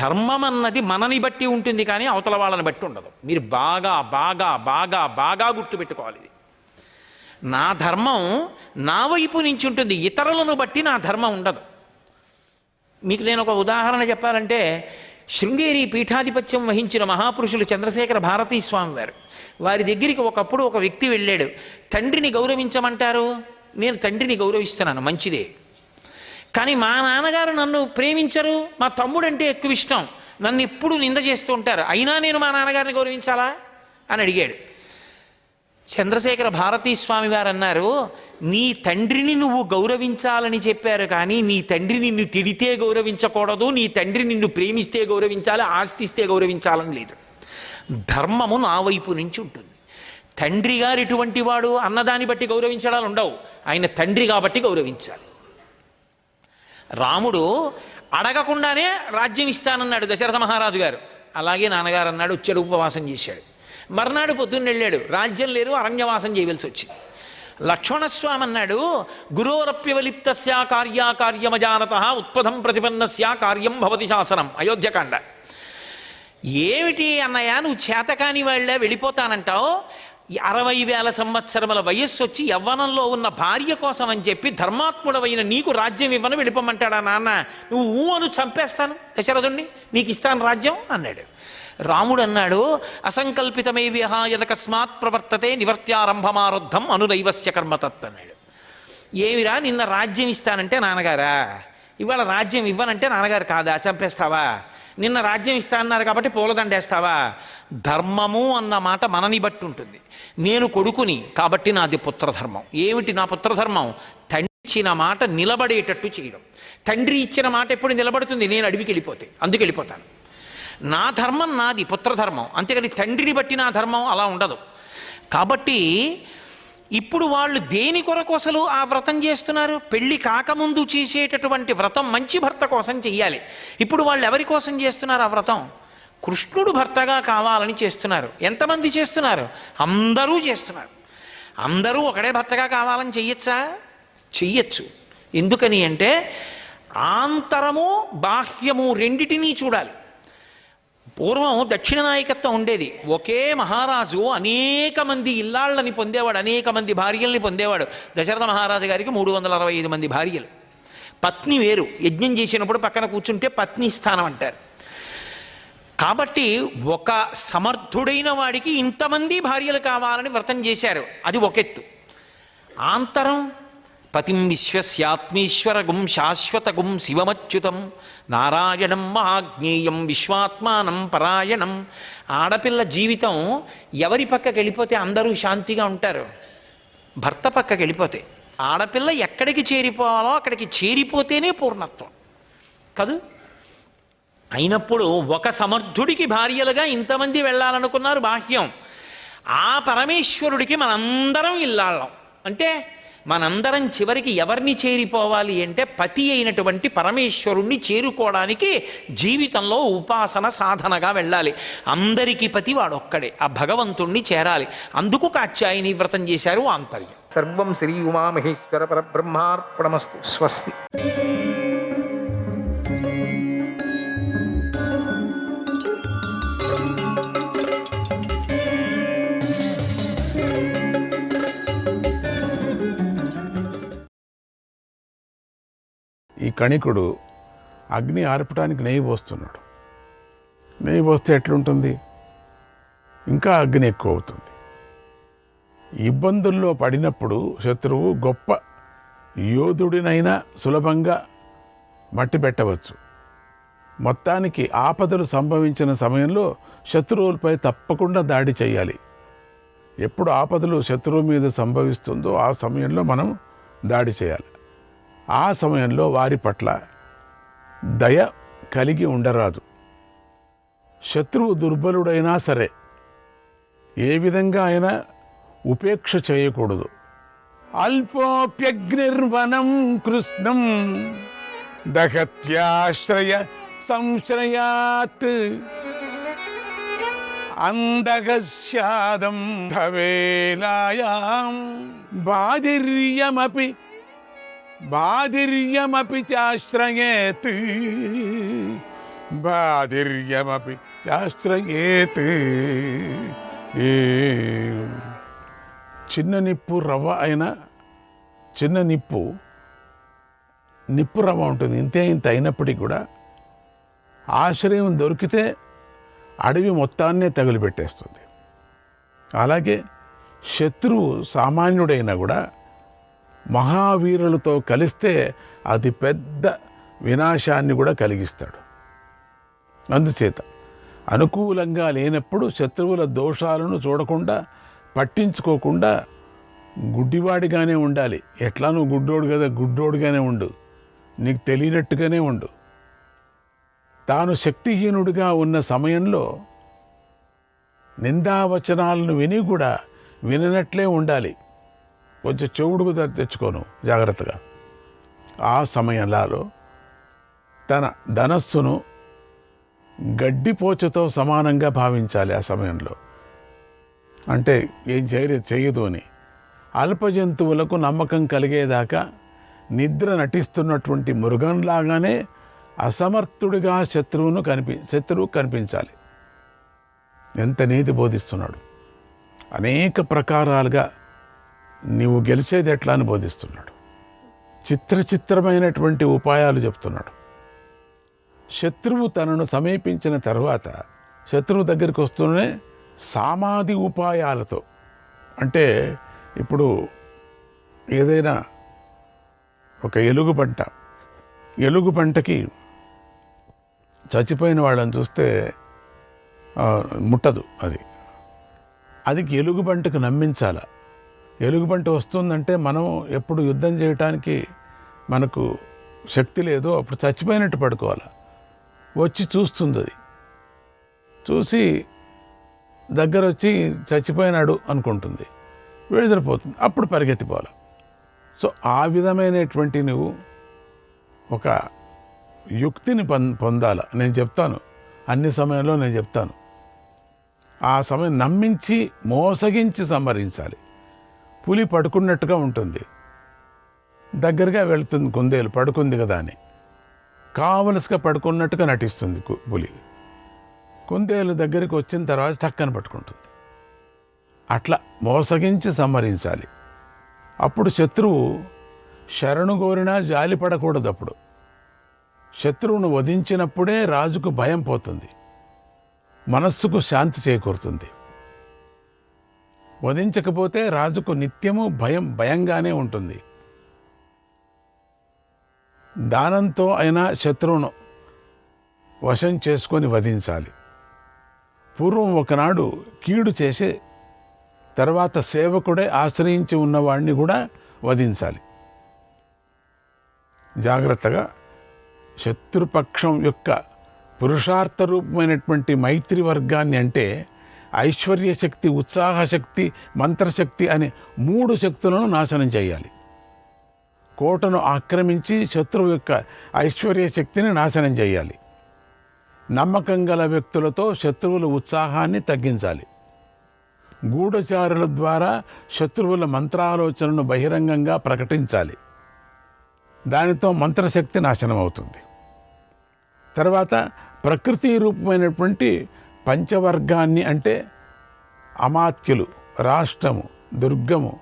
ధర్మం అన్నది మనని బట్టి ఉంటుంది కానీ అవతల వాళ్ళని బట్టి ఉండదు. మీరు బాగా బాగా బాగా బాగా గుర్తుపెట్టుకోవాలి. ఇది నా ధర్మం నా వైపు నుంచి ఉంటుంది, ఇతరులను బట్టి నా ధర్మం ఉండదు. మీకు నేను ఒక ఉదాహరణ చెప్పాలంటే, శృంగేరి పీఠాధిపత్యం వహించిన మహాపురుషులు చంద్రశేఖర భారతీ స్వామి వారు, వారి దగ్గరికి ఒకప్పుడు ఒక వ్యక్తి వెళ్ళాడు. తండ్రిని గౌరవించమంటారు, నేను తండ్రిని గౌరవిస్తున్నాను, మంచిదే. కానీ మా నాన్నగారు నన్ను ప్రేమించరు, మా తమ్ముడంటే ఎక్కువ ఇష్టం, నన్ను ఎప్పుడు నింద చేస్తూ ఉంటారు, అయినా నేను మా నాన్నగారిని గౌరవించాలా అని అడిగాడు. చంద్రశేఖర భారతీ స్వామి వారు అన్నారు, నీ తండ్రిని నువ్వు గౌరవించాలని చెప్పారు కానీ నీ తండ్రి నిన్ను తిడితే గౌరవించకూడదు, నీ తండ్రి నిన్ను ప్రేమిస్తే గౌరవించాలి, ఆస్తిస్తే గౌరవించాలని లేదు. ధర్మము నా వైపు నుంచి ఉంటుంది. తండ్రి గారు ఎటువంటి వాడు అన్నదాన్ని బట్టి గౌరవించడాలు ఉండవు, ఆయన తండ్రి కాబట్టి గౌరవించాలి. రాముడు అడగకుండానే రాజ్యం ఇస్తానన్నాడు దశరథ మహారాజు గారు. అలాగే నాన్నగారు అన్నాడు, వచ్చాడు, ఉపవాసం చేశాడు. మర్నాడు పొద్దున్న వెళ్ళాడు, రాజ్యం లేరు, అరణ్యవాసం చేయవలసి వచ్చింది. లక్ష్మణస్వామి అన్నాడు, గురోరప్యవలిప్తస్య కార్యాకార్యమజానత ఉత్పదం ప్రతిపన్నస్య కార్యం భవతి శాసనం. అయోధ్యకాండ. ఏమిటి అన్నయ్య నువ్వు చేతకాని వాళ్ళ వెళ్ళిపోతానంటావు, 60,000 సంవత్సరముల వయస్సు వచ్చి యవ్వనంలో ఉన్న భార్య కోసం అని చెప్పి ధర్మాత్ముడవైన నీకు రాజ్యం ఇవ్వను వెళ్ళిపోమంటాడా నాన్న? నువ్వు అను చంపేస్తాను దశరథుణ్ణి, నీకు ఇస్తాను రాజ్యం అన్నాడు. రాముడు అన్నాడు, అసంకల్పితమే విహాయదకస్మాత్ ప్రవర్తతే నివర్త్యారంభమారుద్ధం అనునైవస్య కర్మతత్ అన్నాడు. ఏమిరా నిన్న రాజ్యం ఇస్తానంటే నాన్నగారా, ఇవాళ రాజ్యం ఇవ్వనంటే నాన్నగారు కాదా, చంపేస్తావా? నిన్న రాజ్యం ఇస్తా అన్నారు కాబట్టి పూలదండేస్తావా? ధర్మము అన్న మాట మనని బట్టి ఉంటుంది. నేను కొడుకుని కాబట్టి నాది పుత్రధర్మం. ఏమిటి నా పుత్రధర్మం? తండ్రి ఇచ్చిన మాట నిలబడేటట్టు చేయడం. తండ్రి ఇచ్చిన మాట ఎప్పుడు నిలబడుతుంది? నేను అడవికి వెళ్ళిపోతే, అందుకు వెళ్ళిపోతాను. నా ధర్మం నాది, పుత్రధర్మం. అంతేకాని తండ్రిని బట్టి నా ధర్మం అలా ఉండదు. కాబట్టి ఇప్పుడు వాళ్ళు దేని కొరకు అసలు ఆ వ్రతం చేస్తున్నారు? పెళ్లి కాకముందు చేసేటటువంటి వ్రతం మంచి భర్త కోసం చెయ్యాలి. ఇప్పుడు వాళ్ళు ఎవరి కోసం చేస్తున్నారు ఆ వ్రతం? కృష్ణుడు భర్తగా కావాలని చేస్తున్నారు. ఎంతమంది చేస్తున్నారు? అందరూ చేస్తున్నారు. అందరూ ఒకడే భర్తగా కావాలని చెయ్యొచ్చా? చెయ్యొచ్చు. ఎందుకని అంటే ఆంతరము బాహ్యము రెండిటినీ చూడాలి. పూర్వం దక్షిణ నాయకత్వం ఉండేది. ఒకే మహారాజు అనేక మంది ఇల్లాళ్ళని పొందేవాడు, అనేక మంది భార్యల్ని పొందేవాడు. దశరథ మహారాజు గారికి 365 మంది భార్యలు. పత్ని వేరు, యజ్ఞం చేసినప్పుడు పక్కన కూర్చుంటే పత్ని స్థానం అంటారు. కాబట్టి ఒక సమర్థుడైన వాడికి ఇంతమంది భార్యలు కావాలని వ్రతం చేశారు, అది ఒకెత్తు. ఆంతరం పతిం విశ్వస్యాత్మీశ్వరగుం శాశ్వతగుం శివమచ్యుతం నారాయణం మహాజ్ఞేయం విశ్వాత్మానం పరాయణం. ఆడపిల్ల జీవితం ఎవరి పక్కకి వెళ్ళిపోతే అందరూ శాంతిగా ఉంటారు? భర్త పక్కకి వెళ్ళిపోతే. ఆడపిల్ల ఎక్కడికి చేరిపోవాలో అక్కడికి చేరిపోతేనే పూర్ణత్వం కదూ. అయినప్పుడు ఒక సమర్థుడికి భార్యలుగా ఇంతమంది వెళ్ళాలనుకున్నారు బాహ్యం. ఆ పరమేశ్వరుడికి మనందరం ఇల్లాళ్ళం. అంటే మనందరం చివరికి ఎవరిని చేరిపోవాలి అంటే పతి అయినటువంటి పరమేశ్వరుణ్ణి చేరుకోవడానికి జీవితంలో ఉపాసన సాధనగా వెళ్ళాలి. అందరికీ పతి వాడొక్కడే, ఆ భగవంతుణ్ణి చేరాలి. అందుకు కాత్యాయని వ్రతం చేశారు. ఆంతర్యం సర్వం శ్రీ ఉమామహేశ్వర పరబ్రహ్మార్పణమస్తు. స్వస్తి. ఈ కణికుడు అగ్ని ఆర్పడానికి నెయ్యి పోస్తున్నాడు. నెయ్యి పోస్తే ఎట్లుంటుంది? ఇంకా అగ్ని ఎక్కువ అవుతుంది. ఇబ్బందుల్లో పడినప్పుడు శత్రువు గొప్ప యోధుడినైనా సులభంగా మట్టి పెట్టవచ్చు. మొత్తానికి ఆపదలు సంభవించిన సమయంలో శత్రువులపై తప్పకుండా దాడి చేయాలి. ఎప్పుడు ఆపదలు శత్రువు మీద సంభవిస్తుందో ఆ సమయంలో మనం దాడి చేయాలి. ఆ సమయంలో వారి పట్ల దయ కలిగి ఉండరాదు. శత్రువు దుర్బలుడైనా సరే ఏ విధంగా అయినా ఉపేక్ష చేయకూడదు. అల్పోప్యగ్నిర్వనం కృష్ణం దహత్యాశ్రయ సంశ్రయాత్ అందగస్యాదం ధవేలాయాం బాధిర్యమపి చాశ్రయేత్ చిన్న నిప్పు రవ్వ అయినా చిన్న నిప్పు రవ్వ ఉంటుంది. ఇంత అయినప్పటికీ కూడా ఆశ్రయం దొరికితే అడవి మొత్తాన్నే తగులుపెట్టేస్తుంది. అలాగే శత్రువు సామాన్యుడైనా కూడా మహావీరులతో కలిస్తే అతి పెద్ద వినాశాన్ని కూడా కలిగిస్తాడు. అందుచేత అనుకూలంగా లేనప్పుడు శత్రువుల దోషాలను చూడకుండా పట్టించుకోకుండా గుడ్డివాడిగానే ఉండాలి. ఎట్లా నువ్వు గుడ్డోడు కదా, గుడ్డోడుగానే ఉండు, నీకు తెలియనట్టుగానే ఉండు. తాను శక్తిహీనుడిగా ఉన్న సమయంలో నిందావచనాలను విని కూడా విననట్లే ఉండాలి. కొంచెం చెవుడుకు తెచ్చుకోను జాగ్రత్తగా. ఆ సమయంలో తన ధనస్సును గడ్డిపోచతో సమానంగా భావించాలి. ఆ సమయంలో అంటే ఏం చేయదు అని అల్ప జంతువులకు నమ్మకం కలిగేదాకా నిద్ర నటిస్తున్నటువంటి మృగంలాగానే అసమర్థుడిగా శత్రువు కనిపించాలి. ఎంత నీతి బోధిస్తున్నాడు! అనేక ప్రకారాలుగా నీవు గెలిచేది ఎట్లా అని బోధిస్తున్నాడు. చిత్రమైనటువంటి ఉపాయాలు చెప్తున్నాడు. శత్రువు తనను సమీపించిన తర్వాత శత్రువు దగ్గరికి వస్తూనే సామాధి ఉపాయాలతో, అంటే ఇప్పుడు ఏదైనా ఒక ఎలుగుబంటకి చచ్చిపోయిన వాళ్ళని చూస్తే ముట్టదు. అది ఎలుగుబంటకు నమ్మించాల. ఎలుగుబంట వస్తుందంటే మనం ఎప్పుడు యుద్ధం చేయటానికి మనకు శక్తి లేదో అప్పుడు చచ్చిపోయినట్టు పడుకోవాలి. వచ్చి చూస్తుంది. అది చూసి దగ్గర వచ్చి చచ్చిపోయినాడు అనుకుంటుంది, విడుదలపోతుంది, అప్పుడు పరిగెత్తిపోవాలి. సో ఆ విధమైనటువంటి నువ్వు ఒక యుక్తిని పొందాలి. నేను చెప్తాను, అన్ని సమయంలో నేను చెప్తాను. ఆ సమయం నమ్మించి మోసగించి సంహరించాలి. పులి పడుకున్నట్టుగా ఉంటుంది, దగ్గరగా వెళుతుంది, కుందేలు పడుకుంది కదా అని కావలసిగా పడుకున్నట్టుగా నటిస్తుంది పులి. కుందేలు దగ్గరికి వచ్చిన తర్వాత టక్కన పట్టుకుంటుంది. అట్లా మోసగించి సంహరించాలి. అప్పుడు శత్రువు శరణు కోరినా జాలి పడకూడదు. అప్పుడు శత్రువును వధించినప్పుడే రాజుకు భయం పోతుంది, మనస్సుకు శాంతి చేకూరుతుంది. వధించకపోతే రాజుకు నిత్యము భయంగానే ఉంటుంది. దానంతో అయినా శత్రువును వశం చేసుకొని వధించాలి. పూర్వం ఒకనాడు కీడు చేసి తర్వాత సేవకుడే ఆశ్రయించి ఉన్నవాడిని కూడా వధించాలి. జాగ్రత్తగా శత్రుపక్షం యొక్క పురుషార్థ రూపమైనటువంటి మైత్రి వర్గాన్ని, అంటే ఐశ్వర్యశక్తి, ఉత్సాహశక్తి, మంత్రశక్తి అనే 3 శక్తులను నాశనం చేయాలి. కోటను ఆక్రమించి శత్రువు యొక్క ఐశ్వర్య శక్తిని నాశనం చేయాలి. నమ్మకం గల వ్యక్తులతో శత్రువుల ఉత్సాహాన్ని తగ్గించాలి. గూఢచారుల ద్వారా శత్రువుల మంత్రాలోచనను బహిరంగంగా ప్రకటించాలి. దానితో మంత్రశక్తి నాశనం అవుతుంది. తర్వాత ప్రకృతి రూపమైనటువంటి పంచవర్గాన్ని, అంటే అమాత్యులు, రాష్ట్రము, దుర్గము,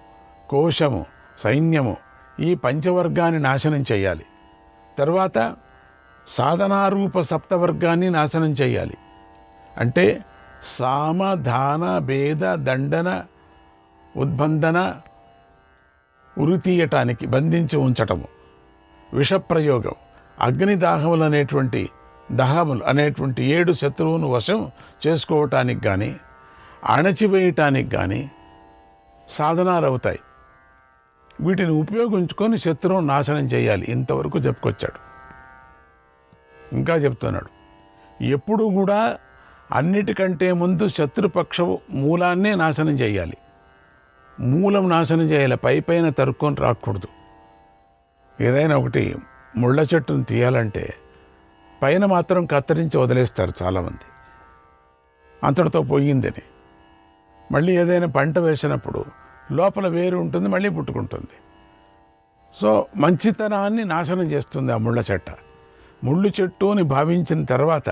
కోశము, సైన్యము, ఈ పంచవర్గాన్ని నాశనం చేయాలి. తర్వాత సాధనారూప సప్తవర్గాన్ని నాశనం చేయాలి. అంటే సామ, దాన, భేద, దండన, ఉద్బంధన, ఉరితీయటానికి, బంధించి ఉంచటము, విషప్రయోగం, అగ్నిదాహములు అనేటువంటి దహములు అనేటువంటి 7 శత్రువును వశం చేసుకోవటానికి కానీ అణచివేయటానికి కానీ సాధనాలు అవుతాయి. వీటిని ఉపయోగించుకొని శత్రువును నాశనం చేయాలి. ఇంతవరకు చెప్పుకొచ్చాడు. ఇంకా చెప్తున్నాడు, ఎప్పుడు కూడా అన్నిటికంటే ముందు శత్రుపక్ష మూలాన్నే నాశనం చేయాలి. మూలం నాశనం చేయాలి, పైన తరుక్కొని రాకూడదు. ఏదైనా ఒకటి ముళ్ళ చెట్టును తీయాలంటే పైన మాత్రం కత్తిరించి వదిలేస్తారు చాలామంది, అంతటితో పోయిందని. మళ్ళీ ఏదైనా పంట వేసినప్పుడు లోపల వేరు ఉంటుంది, మళ్ళీ పుట్టుకుంటుంది. సో మంచితనాన్ని నాశనం చేస్తుంది ఆ ముళ్ళ చెట్టు. ముళ్ళు చెట్టు అని భావించిన తర్వాత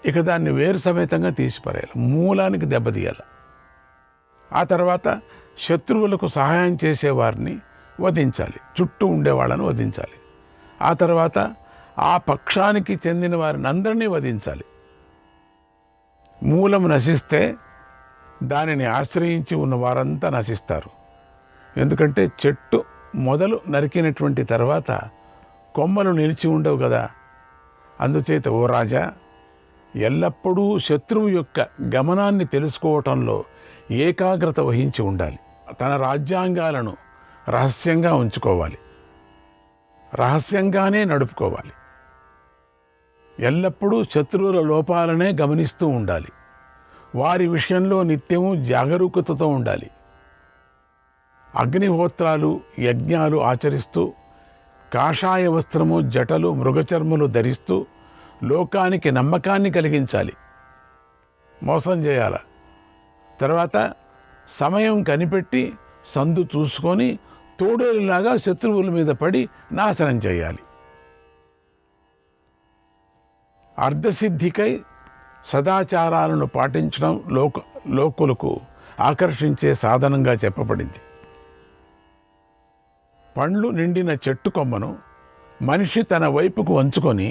ఇక దాన్ని వేరు సమేతంగా తీసిపారేయాలి, మూలానికి దెబ్బతీయాలి. ఆ తర్వాత శత్రువులకు సహాయం చేసేవారిని వధించాలి, చుట్టూ ఉండేవాళ్ళని వధించాలి. ఆ తర్వాత ఆ పక్షానికి చెందిన వారిని అందరినీ వధించాలి. మూలం నశిస్తే దానిని ఆశ్రయించి ఉన్న వారంతా నశిస్తారు. ఎందుకంటే చెట్టు మొదలు నరికినటువంటి తర్వాత కొమ్మలు నిలిచి ఉండవు కదా. అందుచేత ఓ రాజా, ఎల్లప్పుడూ శత్రువు యొక్క గమనాన్ని తెలుసుకోవటంలో ఏకాగ్రత వహించి ఉండాలి. తన రాజ్యాంగాలను రహస్యంగా ఉంచుకోవాలి, రహస్యంగానే నడుపుకోవాలి. ఎల్లప్పుడూ శత్రువుల లోపాలనే గమనిస్తూ ఉండాలి. వారి విషయంలో నిత్యము జాగరూకతతో ఉండాలి. అగ్నిహోత్రాలు, యజ్ఞాలు ఆచరిస్తూ, కాషాయ వస్త్రము, జటలు, మృగచర్మలు ధరిస్తూ లోకానికి నమ్మకాన్ని కలిగించాలి. మోసం చేయాల. తర్వాత సమయం కనిపెట్టి సందు చూసుకొని తోడేలులాగా శత్రువుల మీద పడి నాశనం చేయాలి. అర్ధసిద్ధికై సదాచారాలను పాటించడం లోకులకు ఆకర్షించే సాధనంగా చెప్పబడింది. పండ్లు నిండిన చెట్టు కొమ్మను మనిషి తన వైపుకు వంచుకొని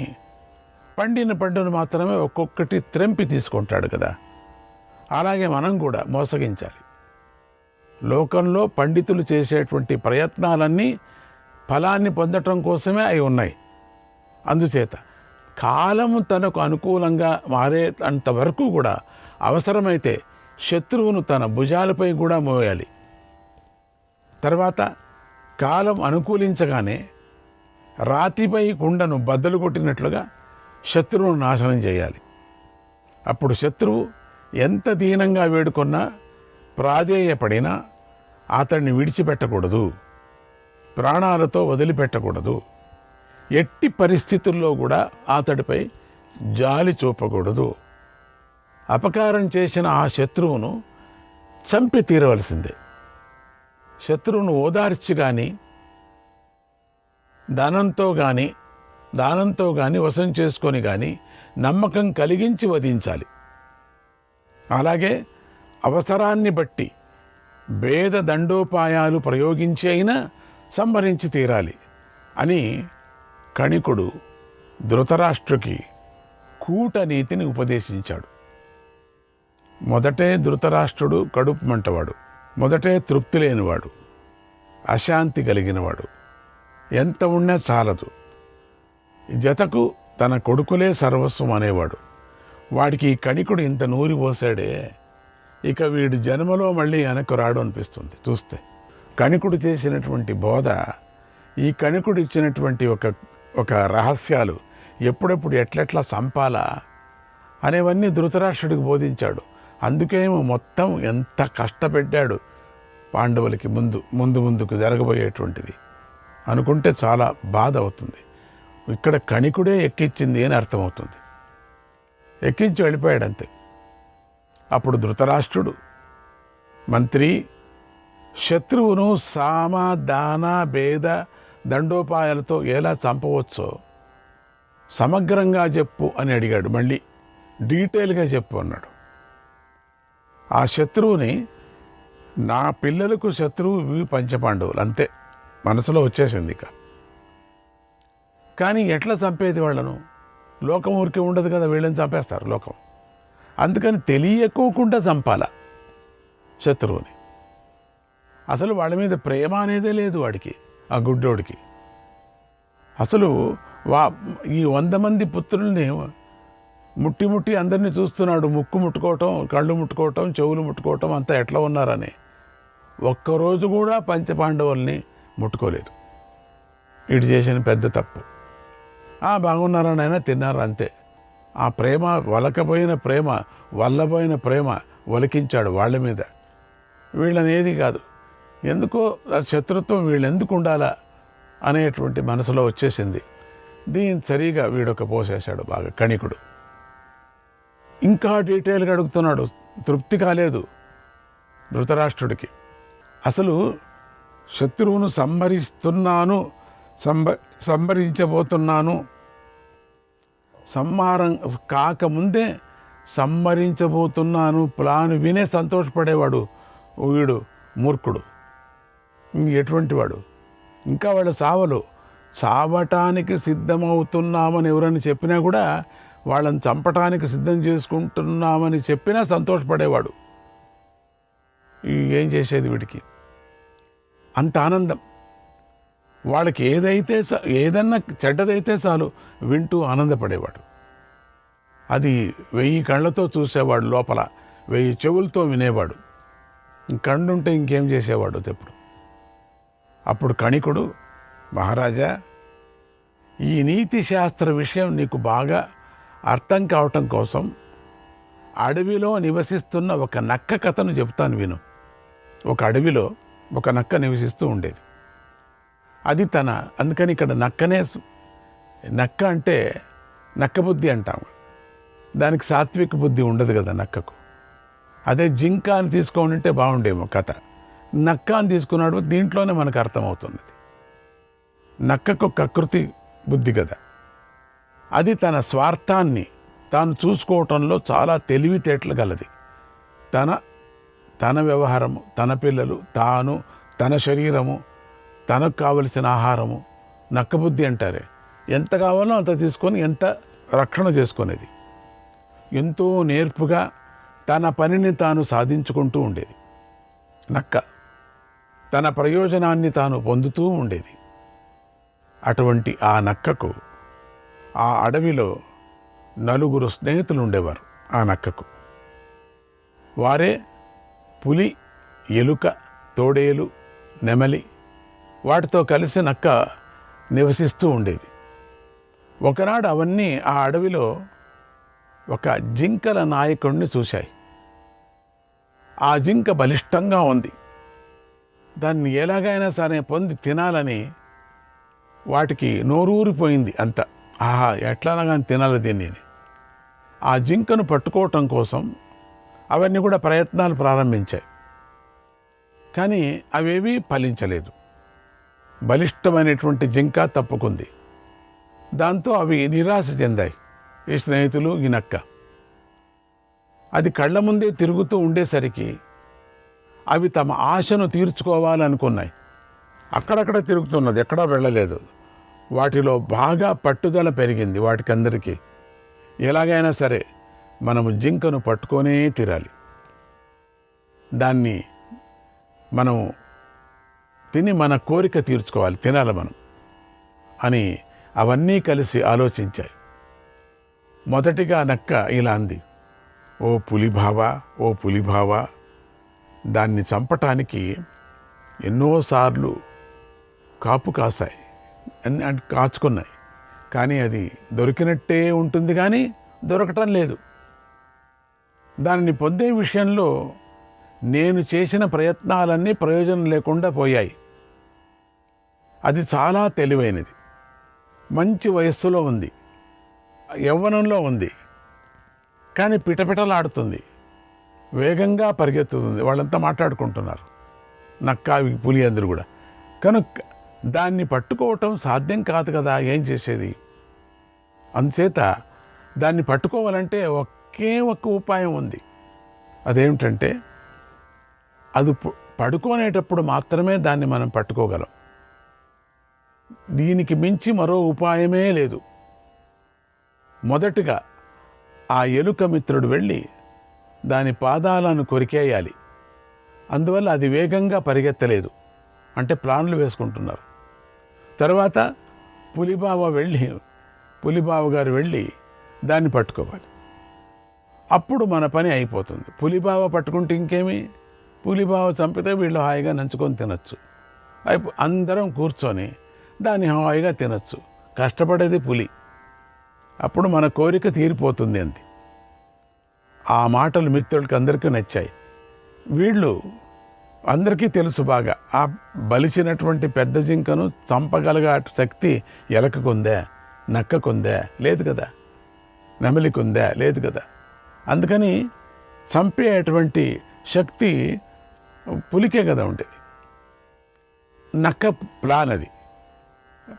పండిన పండును మాత్రమే ఒక్కొక్కటి త్రెంపి తీసుకుంటాడు కదా. అలాగే మనం కూడా మోసగించాలి. లోకంలో పండితులు చేసేటువంటి ప్రయత్నాలన్నీ ఫలాన్ని పొందటం కోసమే అయి ఉన్నాయి. అందుచేత కాలము తనకు అనుకూలంగా మారేంతవరకు కూడా అవసరమైతే శత్రువును తన భుజాలపై కూడా మోయాలి. తర్వాత కాలం అనుకూలించగానే రాతిపై కుండను బద్దలు కొట్టినట్లుగా శత్రువును నాశనం చేయాలి. అప్పుడు శత్రువు ఎంత దీనంగా వేడుకొన్నా, ప్రాధేయపడినా అతన్ని విడిచిపెట్టకూడదు, ప్రాణాలతో వదిలిపెట్టకూడదు. ఎట్టి పరిస్థితుల్లో కూడా అతడిపై జాలి చూపకూడదు. అపకారం చేసిన ఆ శత్రువును చంపి తీరవలసిందే. శత్రువును ఓదార్చి కానీ దానంతో కానీ వశం చేసుకొని కానీ నమ్మకం కలిగించి వధించాలి. అలాగే అవసరాన్ని బట్టి భేద దండోపాయాలు ప్రయోగించి అయినా సంహరించి తీరాలి అని కణికుడు ధృతరాష్ట్రుకి కూటనీతిని ఉపదేశించాడు. మొదటే ధృతరాష్ట్రుడు కడుపు మంటవాడు, మొదటే తృప్తి లేనివాడు, అశాంతి కలిగినవాడు, ఎంత ఉన్నా చాలదు, జతకు తన కొడుకులే సర్వస్వం అనేవాడు. వాడికి ఈ కణికుడు ఇంత నూరి పోసాడే, ఇక వీడు జన్మలో మళ్ళీ వెనక్కు రాడు అనిపిస్తుంది చూస్తే. కణికుడు చేసినటువంటి బోధ, ఈ కణికుడు ఇచ్చినటువంటి ఒక రహస్యాలు, ఎప్పుడెప్పుడు ఎట్లెట్లా చంపాలా అనేవన్నీ ధృతరాష్ట్రుడికి బోధించాడు. అందుకేమో మొత్తం ఎంత కష్టపెట్టాడు పాండవులకి ముందుకు జరగబోయేటువంటిది అనుకుంటే చాలా బాధ అవుతుంది. ఇక్కడ కణికుడే ఎక్కించింది అని అర్థమవుతుంది. ఎక్కించి వెళ్ళిపోయాడు అంతే. అప్పుడు ధృతరాష్ట్రుడు, మంత్రి, శత్రువును సామ, దాన, భేద, దండోపాయాలతో ఎలా చంపవచ్చో సమగ్రంగా చెప్పు అని అడిగాడు. మళ్ళీ డీటెయిల్గా చెప్పు అన్నాడు. ఆ శత్రువుని, నా పిల్లలకు శత్రువు పంచపాండవులు అంతే మనసులో వచ్చేసింది. ఇక కానీ ఎట్లా చంపేది వాళ్ళను? లోకం ఊరికే ఉండదు కదా, వీళ్ళని చంపేస్తారు లోకం. అందుకని తెలియకోకుండా చంపాల. శత్రువుని. అసలు వాళ్ళ మీద ప్రేమ అనేదే లేదు వాడికి, ఆ గుడ్డోడికి. అసలు ఈ 100 మంది పుత్రుల్ని ముట్టి అందరినీ చూస్తున్నాడు. ముక్కు ముట్టుకోవటం, కళ్ళు ముట్టుకోవటం, చెవులు ముట్టుకోవటం, అంతా ఎట్లా ఉన్నారని. ఒక్కరోజు కూడా పంచపాండవుల్ని ముట్టుకోలేదు. ఇటు చేసిన పెద్ద తప్పు. బాగున్నారని అయినా తిన్నారు అంతే. ఆ ప్రేమ వలకపోయిన ప్రేమ, వల్లబోయిన ప్రేమ ఒలికించాడు వాళ్ళ మీద. వీళ్ళనేది కాదు. ఎందుకో శత్రుత్వం వీళ్ళు ఎందుకు ఉండాలా అనేటువంటి మనసులో వచ్చేసింది. దీన్ని సరిగా వీడొక పోసేశాడు బాగా కణికుడు. ఇంకా డీటెయిల్గా అడుగుతున్నాడు. తృప్తి కాలేదు ధృతరాష్ట్రుడికి. అసలు శత్రువును సంహరించబోతున్నాను, సంహారం కాకముందే సంహరించబోతున్నాను ప్లాను వినే సంతోషపడేవాడు వీడు మూర్ఖుడు. ఎటువంటి వాడు? ఇంకా వాళ్ళ చావటానికి సిద్ధమవుతున్నామని ఎవరని చెప్పినా కూడా, వాళ్ళని చంపటానికి సిద్ధం చేసుకుంటున్నామని చెప్పినా సంతోషపడేవాడు. ఏం చేసేది వీడికి? అంత ఆనందం. వాళ్ళకి ఏదన్నా చెడ్డదైతే చాలు వింటూ ఆనందపడేవాడు. అది 1000 కళ్ళతో చూసేవాడు, లోపల 1000 చెవులతో వినేవాడు. కళ్ళుంటే ఇంకేం చేసేవాడు తెప్పుడు. అప్పుడు కణికుడు, మహారాజా, ఈ నీతి శాస్త్ర విషయం నీకు బాగా అర్థం కావటం కోసం అడవిలో నివసిస్తున్న ఒక నక్క కథను చెప్తాను విను. ఒక అడవిలో ఒక నక్క నివసిస్తూ ఉండేది. అది అందుకని ఇక్కడ నక్క అంటే నక్క బుద్ధి అంటాము. దానికి సాత్విక బుద్ధి ఉండదు కదా నక్కకు. అదే జింక అని తీసుకొని ఉంటే బాగుండేమో కథ. నక్క అని తీసుకున్నాడు, దీంట్లోనే మనకు అర్థమవుతున్నది. నక్కకు కకృతి బుద్ధి కదా. అది తన స్వార్థాన్ని తాను చూసుకోవటంలో చాలా తెలివితేటలు గలది. తన వ్యవహారము, తన పిల్లలు, తాను, తన శరీరము, తనకు కావలసిన ఆహారము, నక్కబుద్ధి అంటారే. ఎంత కావాలో అంత తీసుకొని ఎంత రక్షణ చేసుకునేది. ఎంతో నేర్పుగా తన పనిని తాను సాధించుకుంటూ ఉండేది నక్క. తన ప్రయోజనాన్ని తాను పొందుతూ ఉండేది. అటువంటి ఆ నక్కకు ఆ అడవిలో 4 స్నేహితులు ఉండేవారు. ఆ నక్కకు వారే పులి, ఎలుక, తోడేలు, నెమలి. వాటితో కలిసి నక్క నివసిస్తూ ఉండేది. ఒకనాడు అవన్నీ ఆ అడవిలో ఒక జింకల నాయకుడిని చూశాయి. ఆ జింక బలిష్టంగా ఉంది. దాన్ని ఎలాగైనా సరే పొంది తినాలని వాటికి నోరూరిపోయింది అంత. ఎట్లానగా తినాలి దీన్ని. ఆ జింకను పట్టుకోవటం కోసం అవన్నీ కూడా ప్రయత్నాలు ప్రారంభించాయి. కానీ అవేవీ ఫలించలేదు. బలిష్టమైనటువంటి జింక తప్పుకుంది. దాంతో అవి నిరాశ చెందాయి, ఈ స్నేహితులు, ఈ నక్క. అది కళ్ళ ముందే తిరుగుతూ ఉండేసరికి అవి తమ ఆశను తీర్చుకోవాలనుకున్నాయి. అక్కడక్కడ తిరుగుతున్నది, ఎక్కడా వెళ్ళలేదు. వాటిలో బాగా పట్టుదల పెరిగింది వాటికందరికీ. ఎలాగైనా సరే మనము జింకను పట్టుకొనే తీరాలి, దాన్ని మనం తిని మన కోరిక తీర్చుకోవాలి, తినాలి మనం అని అవన్నీ కలిసి ఆలోచించాయి. మొదటిగా నక్క ఇలా అంది, ఓ పులిభావా, దాన్ని చంపటానికి ఎన్నోసార్లు కాపు కాసాయి, కాచుకున్నాయి. కానీ అది దొరికినట్టే ఉంటుంది, కానీ దొరకటం లేదు. దానిని పొందే విషయంలో నేను చేసిన ప్రయత్నాలన్నీ ప్రయోజనం లేకుండా పోయాయి. అది చాలా తెలివైనది, మంచి వయస్సులో ఉంది, యవ్వనంలో ఉంది, కానీ పిటపిటలాడుతుంది, వేగంగా పరిగెత్తుతుంది. వాళ్ళంతా మాట్లాడుకుంటున్నారు, నక్క, పులి అందరూ కూడా. కనుక దాన్ని పట్టుకోవటం సాధ్యం కాదు కదా, ఏం చేసేది? అందుచేత దాన్ని పట్టుకోవాలంటే ఒకే ఒక్క ఉపాయం ఉంది. అదేమిటంటే, అది పడుకోనేటప్పుడు మాత్రమే దాన్ని మనం పట్టుకోగలం. దీనికి మించి మరో ఉపాయమే లేదు. మొదటిగా ఆ ఎలుక మిత్రుడు వెళ్ళి దాని పాదాలను కొరికేయాలి. అందువల్ల అది వేగంగా పరిగెత్తలేదు, అంటే ప్లాన్లు వేసుకుంటున్నారు. తర్వాత పులిబావ గారు వెళ్ళి దాన్ని పట్టుకోవాలి. అప్పుడు మన పని అయిపోతుంది. పులిబావ పట్టుకుంటే ఇంకేమి, పులిబావ చంపితే వీళ్ళు హాయిగా నంచుకొని తినచ్చు. అందరం కూర్చొని దాన్ని హాయిగా తినచ్చు. కష్టపడేది పులి. అప్పుడు మన కోరిక తీరిపోతుంది అంది. ఆ మాటలు మిత్రులకి అందరికీ నచ్చాయి. వీళ్ళు అందరికీ తెలుసు బాగా, ఆ బలిసినటువంటి పెద్ద జింకను చంపగలిగే శక్తి ఎలకకుందే, నక్కకుందే, లేదు కదా, నెమలికుందే, లేదు కదా. అందుకని చంపేటువంటి శక్తి పులికే కదా ఉండేది. నక్క ప్లాన్ అది.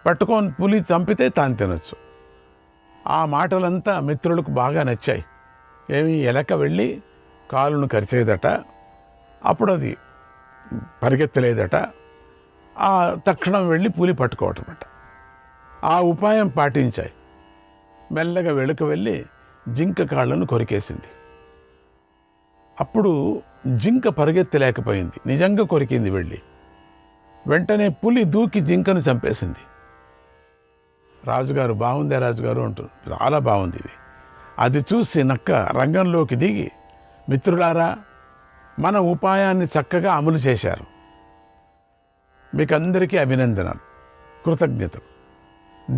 పట్టుకొని పులి చంపితే తాను తినచ్చు. ఆ మాటలంతా మిత్రులకు బాగా నచ్చాయి. ఏమి, ఎలక వెళ్ళి కాలును కరిచేదట, అప్పుడు అది పరిగెత్తలేదట. ఆ తక్షణం వెళ్ళి పులి పట్టుకోవటమట. ఆ ఉపాయం పాటించాయి. మెల్లగా వెళుక వెళ్ళి జింక కాళ్ళను కొరికేసింది. అప్పుడు జింక పరిగెత్తలేకపోయింది, నిజంగా కొరికింది వెళ్ళి. వెంటనే పులి దూకి జింకను చంపేసింది. రాజుగారు, బాగుందే రాజుగారు అంటుంది, చాలా బాగుంది ఇది. అది చూసి నక్క రంగంలోకి దిగి, మిత్రులారా, మన ఉపాయాన్ని చక్కగా అమలు చేశారు, మీకందరికీ అభినందనలు, కృతజ్ఞతలు.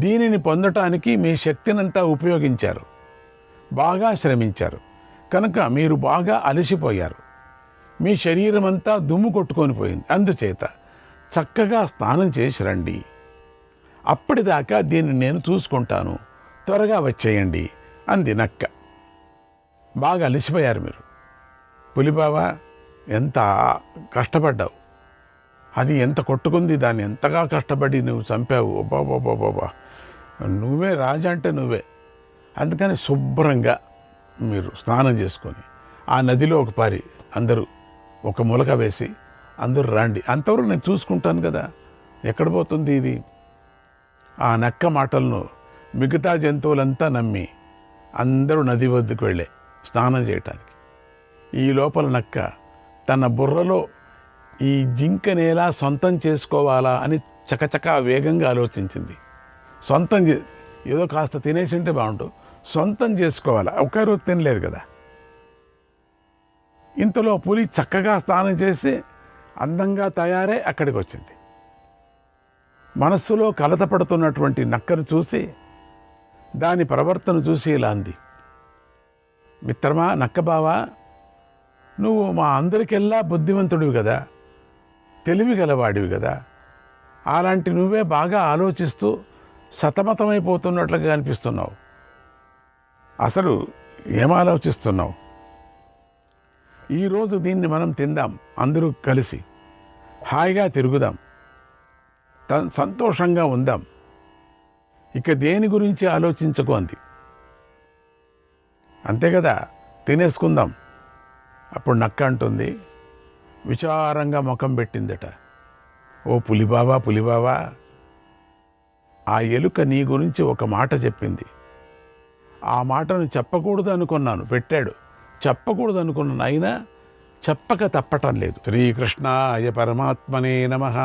దీనిని పొందటానికి మీ శక్తినంతా ఉపయోగించారు, బాగా శ్రమించారు, కనుక మీరు బాగా అలసిపోయారు, మీ శరీరం అంతా దుమ్ము కొట్టుకొని పోయింది. అందుచేత చక్కగా స్నానం చేసి రండి, అప్పటిదాకా దీన్ని నేను చూసుకుంటాను, త్వరగా వచ్చేయండి అంది నక్క. బాగా అలసిపోయారు మీరు. పులిబావా, ఎంత కష్టపడ్డావు, అది ఎంత కొట్టుకుంది, దాన్ని ఎంతగా కష్టపడి నువ్వు చంపావు, బాబా, నువ్వే రాజా అంటే నువ్వే. అందుకని శుభ్రంగా మీరు స్నానం చేసుకొని ఆ నదిలో ఒక పారి అందరూ ఒక ములక వేసి అందరూ రండి, అంతవరకు నేను చూసుకుంటాను కదా, ఎక్కడ పోతుంది ఇది. ఆ నక్క మాటలను మిగతా జంతువులంతా నమ్మి అందరూ నది వద్దకు వెళ్ళే స్నానం చేయటానికి. ఈ లోపల నక్క తన బుర్రలో ఈ జింకని ఎలా సొంతం చేసుకోవాలా అని చకచకా వేగంగా ఆలోచించింది. ఏదో కాస్త తినేసి ఉంటే బాగుండు, సొంతం చేసుకోవాలా, ఒకే రోజు తినలేదు కదా. ఇంతలో పులి చక్కగా స్నానం చేసి అందంగా తయారై అక్కడికి వచ్చింది. మనస్సులో కలతపడుతున్నటువంటి నక్కను చూసి, దాని ప్రవర్తన చూసి ఇలా అంది, మిత్రమా నక్కబావా, నువ్వు మా అందరికెల్లా బుద్ధిమంతుడివి కదా, తెలివి గలవాడివి కదా, అలాంటి నువ్వే బాగా ఆలోచిస్తూ సతమతమైపోతున్నట్లుగా కనిపిస్తున్నావు. అసలు ఏం ఆలోచిస్తున్నావు? ఈరోజు దీన్ని మనం తిందాం, అందరూ కలిసి హాయిగా తిరుగుదాం, సంతోషంగా ఉందాం, ఇక దేని గురించి ఆలోచించకు అంది. అంతే కదా, తినేసుకుందాం. అప్పుడు నక్క అంటుంది, విచారంగా ముఖం పెట్టిందట, ఓ పులిబావా, ఆ ఎలుక నీ గురించి ఒక మాట చెప్పింది. ఆ మాటను చెప్పకూడదు అనుకున్నాను, పెట్టాడు, చెప్పకూడదు అనుకున్నాను, అయినా చెప్పక తప్పటం లేదు. శ్రీకృష్ణాయ పరమాత్మనే నమః.